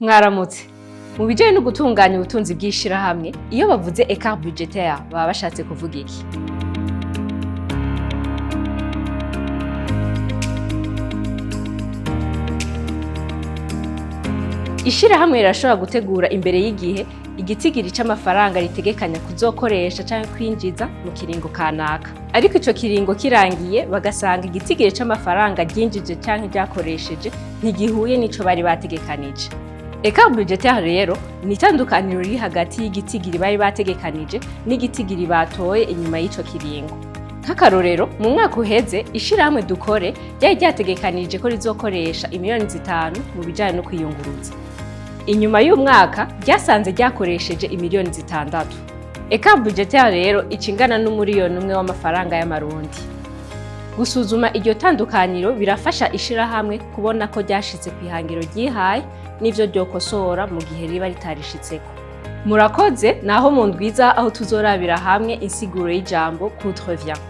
Mwaramutse. Mu bijanye no gutunganya ubutunzi bw'ishirahamwe, iyo bavuze écart budgétaire baba bashatse kuvuga iki? Ishirahamwe rirashobora gutegura imbere y'igihe igitigiri c'amafaranga ritegekanya kuzokoresha canke kwinjiza mu kiringo kanaka. Ariko ico kiringo kirangiye bagasanga igitigiri c'amafaranga ryinjije canke ryakoresheje ntigihuye n'ico bari bategekanije. Écart budgétaire rero ni itandukaniro riri hagati y'igitigiri bari bategekanije n'igitigiri batoye inyuma y'ico kiringo. Nk'akarorero, mu mwaka uheze ishirahamwe dukore ryari ryategekanije ko rizokoresha imiliyoni 5 mu bijanye no kwiyunguruza. Inyuma y'umwaka ryasanze ryakoresheje imiliyoni 6. Écart budgétaire rero icingana n'umuriyoni umwe w'amafaranga y'amarundi. Gusuzuma iryo tandukaniro birafasha ishirahamwe kubona ko ryashitse kwihangiro ryihaye n'ivyo ryokosora mu gihe riba ritarishitseko. Murakoze naho mu ndwiza aho tuzorabira hamwe insiguro y'ijambo coup de revient.